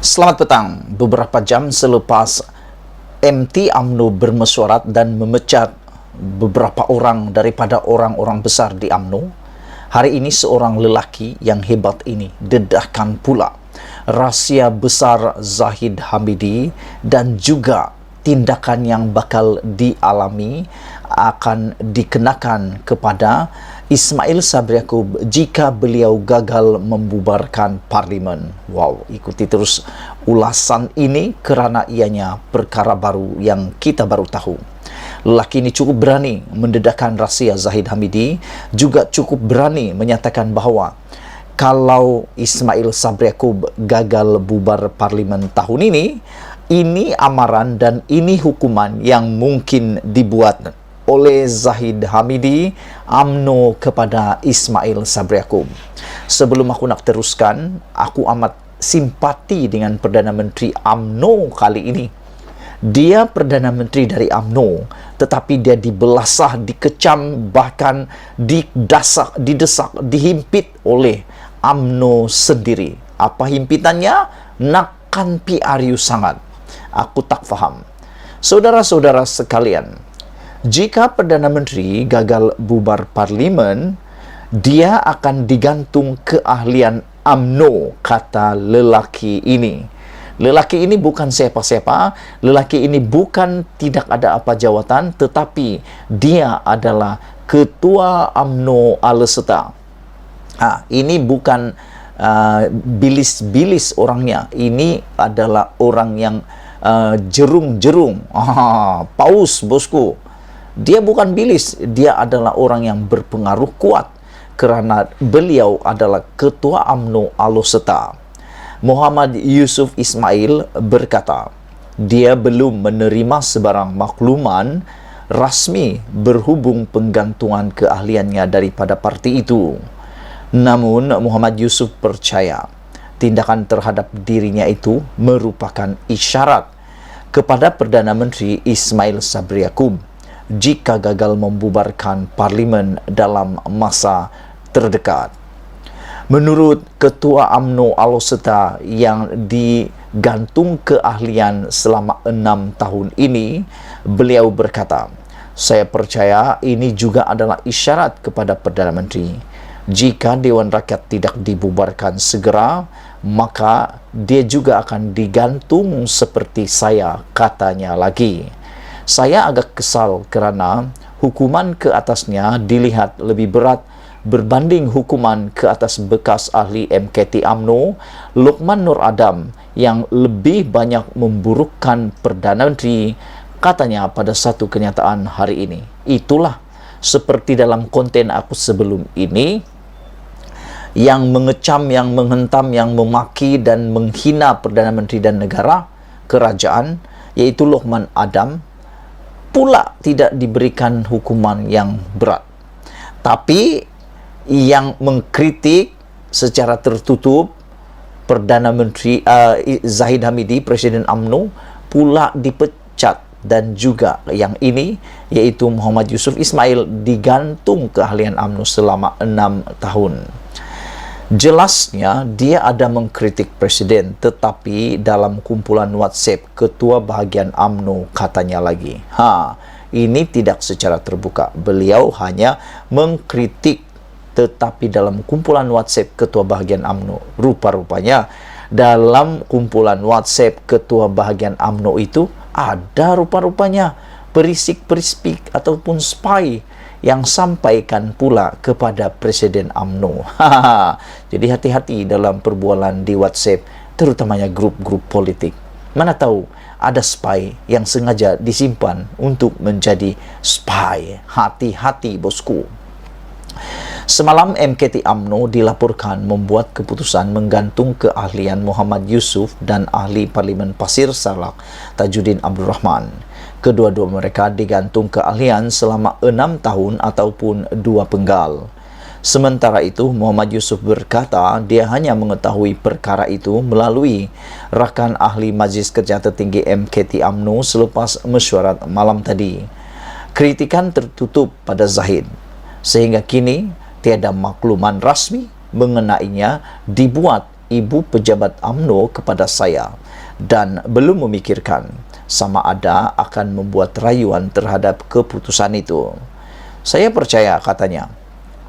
Selamat petang. Beberapa jam selepas MT UMNO bermesyuarat dan memecat beberapa orang daripada orang-orang besar di UMNO, hari ini seorang lelaki yang hebat ini dedahkan pula rahsia besar Zahid Hamidi dan juga tindakan yang bakal dialami akan dikenakan kepada Ismail Sabri Yaakob jika beliau gagal membubarkan parlimen. Wow, ikuti terus ulasan ini kerana ianya perkara baru yang kita baru tahu. Lelaki ini cukup berani mendedahkan rahsia Zahid Hamidi, juga cukup berani menyatakan bahawa kalau Ismail Sabri Yaakob gagal bubar parlimen tahun ini amaran dan ini hukuman yang mungkin dibuat oleh Zahid Hamidi UMNO kepada Ismail Sabri Yaakob. Sebelum aku nak teruskan, aku amat simpati dengan Perdana Menteri UMNO kali ini. Dia Perdana Menteri dari UMNO, tetapi dia dibelasah, dikecam, bahkan didesak, dihimpit oleh UMNO sendiri. Apa himpitannya? Nakkan PRU sangat. Aku tak faham. Saudara-saudara sekalian, jika Perdana Menteri gagal bubar parlimen, dia akan digantung keahlian UMNO, kata lelaki ini. Lelaki ini bukan siapa-siapa, lelaki ini bukan tidak ada apa jawatan, tetapi dia adalah Ketua UMNO Aleseta. Ini bukan bilis-bilis orangnya, ini adalah orang yang jerung-jerung, paus bosku. Dia bukan bilis, dia adalah orang yang berpengaruh kuat kerana beliau adalah Ketua UMNO Aleseta. Muhammad Yusuf Ismail berkata, dia belum menerima sebarang makluman rasmi berhubung penggantungan keahliannya daripada parti itu. Namun Muhammad Yusuf percaya tindakan terhadap dirinya itu merupakan isyarat kepada Perdana Menteri Ismail Sabri Yaakob jika gagal membubarkan parlimen dalam masa terdekat. Menurut Ketua UMNO Aleseta yang digantung keahlian selama 6 tahun ini, beliau berkata, saya percaya ini juga adalah isyarat kepada Perdana Menteri. Jika Dewan Rakyat tidak dibubarkan segera, maka dia juga akan digantung seperti saya, katanya lagi. Saya agak kesal kerana hukuman ke atasnya dilihat lebih berat berbanding hukuman ke atas bekas ahli MKT UMNO, Lokman Nur Adam, yang lebih banyak memburukkan Perdana Menteri, katanya pada satu kenyataan hari ini. Itulah seperti dalam konten aku sebelum ini, yang mengecam, yang menghentam, yang memaki dan menghina Perdana Menteri dan negara, kerajaan, yaitu Lokman Adam, pula tidak diberikan hukuman yang berat. Tapi yang mengkritik secara tertutup Perdana Menteri Zahid Hamidi, Presiden UMNO, pula dipecat, dan juga yang ini yaitu Muhammad Yusuf Ismail digantung keahlian UMNO selama 6 tahun. Jelasnya dia ada mengkritik Presiden, tetapi dalam kumpulan WhatsApp Ketua Bahagian UMNO, katanya lagi. Ini tidak secara terbuka. Beliau hanya mengkritik, tetapi dalam kumpulan WhatsApp Ketua Bahagian UMNO, rupa-rupanya dalam kumpulan WhatsApp Ketua Bahagian UMNO itu ada rupa-rupanya perisik-perisik ataupun spy yang sampaikan pula kepada Presiden UMNO. Jadi hati-hati dalam perbualan di WhatsApp, terutamanya grup-grup politik. Mana tahu ada spy yang sengaja disimpan untuk menjadi spy. Hati-hati bosku. Semalam MKT UMNO dilaporkan membuat keputusan menggantung keahlian Muhammad Yusuf dan ahli Parlimen Pasir Salak Tajuddin Abdul Rahman. Kedua-dua mereka digantung keahlian selama 6 tahun ataupun 2 penggal. Sementara itu, Muhammad Yusuf berkata dia hanya mengetahui perkara itu melalui rakan ahli Majlis Kerja Tertinggi MKT UMNO selepas mesyuarat malam tadi. Kritikan tertutup pada Zahid, sehingga kini tiada makluman rasmi mengenainya dibuat ibu pejabat UMNO kepada saya dan belum memikirkan sama ada akan membuat rayuan terhadap keputusan itu. Saya percaya, katanya,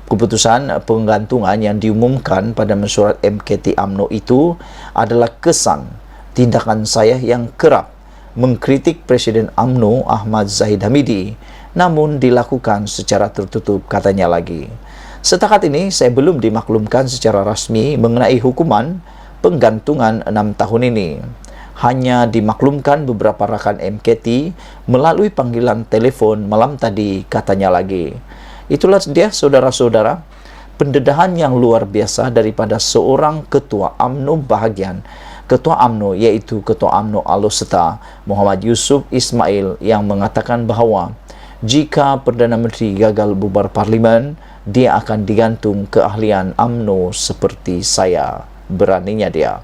keputusan penggantungan yang diumumkan pada mesyuarat MKT UMNO itu adalah kesan tindakan saya yang kerap mengkritik Presiden UMNO Ahmad Zahid Hamidi, namun dilakukan secara tertutup, katanya lagi. Setakat ini saya belum dimaklumkan secara rasmi mengenai hukuman penggantungan 6 tahun ini. Hanya dimaklumkan beberapa rakan MKT melalui panggilan telepon malam tadi, katanya lagi. Itulah dia, saudara-saudara, pendedahan yang luar biasa daripada seorang ketua UMNO bahagian, ketua UMNO yaitu Ketua UMNO Alor-Setar Muhammad Yusuf Ismail, yang mengatakan bahawa jika Perdana Menteri gagal bubar Parlimen, dia akan digantung keahlian UMNO seperti saya. Beraninya dia.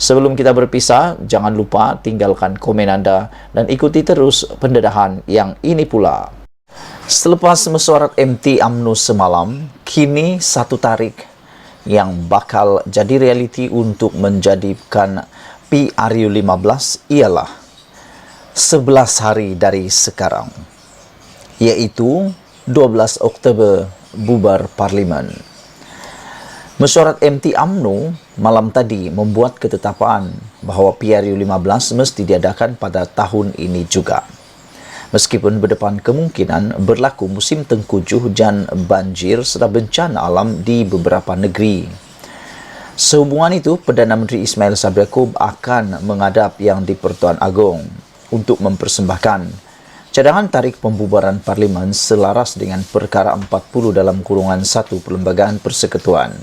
Sebelum kita berpisah, jangan lupa tinggalkan komen anda dan ikuti terus pendedahan yang ini pula. Selepas mesyuarat MT UMNO semalam, kini satu tarik yang bakal jadi realiti untuk menjadikan PRU15 ialah 11 hari dari sekarang, yaitu 12 Oktober bubar Parlimen. Mesyuarat MT UMNO malam tadi membuat ketetapan bahawa PRU15 mesti diadakan pada tahun ini juga. Meskipun berdepan kemungkinan berlaku musim tengkujuh dan banjir serta bencana alam di beberapa negeri. Sehubungan itu, Perdana Menteri Ismail Sabri Yaakob akan menghadap Yang di-Pertuan Agong untuk mempersembahkan cadangan tarik pembubaran Parlimen selaras dengan Perkara 40 dalam kurungan 1 Perlembagaan Persekutuan.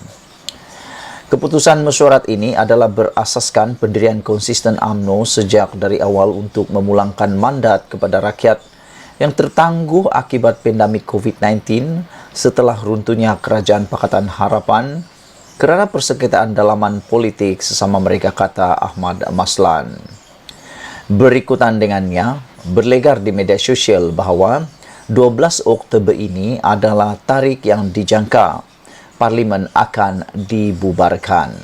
Keputusan mesyuarat ini adalah berasaskan pendirian konsisten UMNO sejak dari awal untuk memulangkan mandat kepada rakyat yang tertangguh akibat pandemik COVID-19 setelah runtuhnya Kerajaan Pakatan Harapan kerana persengketaan dalaman politik sesama mereka, kata Ahmad Maslan. Berikutan dengannya, berlegar di media sosial bahawa 12 Oktober ini adalah tarikh yang dijangka Parlimen akan dibubarkan.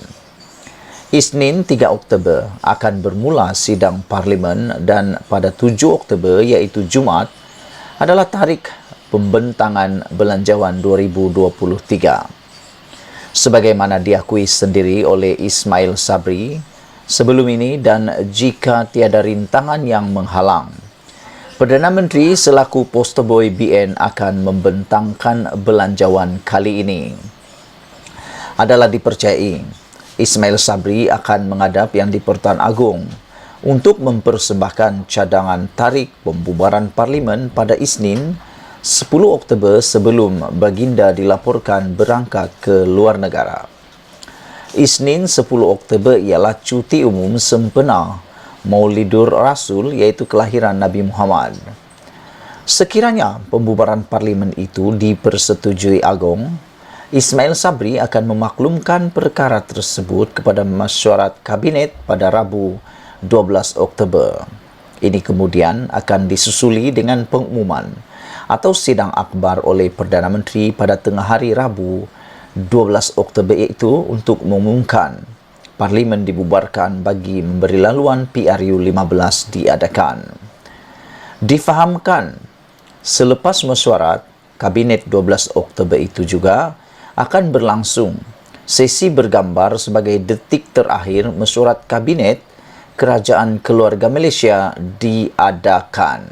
Isnin 3 Oktober akan bermula sidang Parlimen dan pada 7 Oktober iaitu Jumaat adalah tarikh pembentangan Belanjawan 2023. Sebagaimana diakui sendiri oleh Ismail Sabri sebelum ini, dan jika tiada rintangan yang menghalang, Perdana Menteri selaku poster boy BN akan membentangkan Belanjawan kali ini. Adalah dipercayai Ismail Sabri akan menghadap Yang di-Pertuan Agong untuk mempersembahkan cadangan tarik pembubaran Parlimen pada Isnin 10 Oktober sebelum baginda dilaporkan berangkat ke luar negara. Isnin 10 Oktober ialah cuti umum sempena Maulidur Rasul, iaitu kelahiran Nabi Muhammad. Sekiranya pembubaran Parlimen itu dipersetujui Agong, Ismail Sabri akan memaklumkan perkara tersebut kepada mesyuarat Kabinet pada Rabu 12 Oktober. Ini kemudian akan disusuli dengan pengumuman atau sidang akbar oleh Perdana Menteri pada tengah hari Rabu 12 Oktober itu untuk mengumumkan Parlimen dibubarkan bagi memberi laluan PRU15 diadakan. Difahamkan, selepas mesyuarat Kabinet 12 Oktober itu juga akan berlangsung sesi bergambar sebagai detik terakhir mesyuarat Kabinet Kerajaan Keluarga Malaysia diadakan.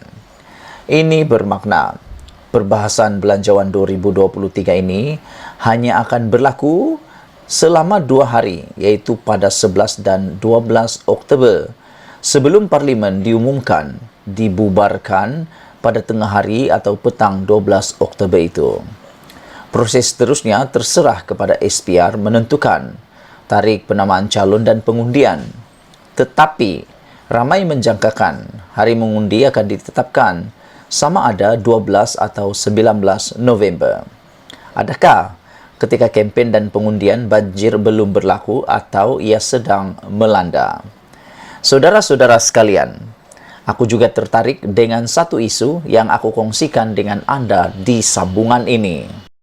Ini bermakna perbahasan Belanjawan 2023 ini hanya akan berlaku selama 2 hari, iaitu pada 11 dan 12 Oktober, sebelum Parlimen diumumkan dibubarkan pada tengah hari atau petang 12 Oktober itu. Proses seterusnya terserah kepada SPR menentukan tarikh penamaan calon dan pengundian. Tetapi ramai menjangkakan hari mengundi akan ditetapkan sama ada 12 atau 19 November. Adakah ketika kempen dan pengundian banjir belum berlaku atau ia sedang melanda? Saudara-saudara sekalian, aku juga tertarik dengan satu isu yang aku kongsikan dengan anda di sambungan ini.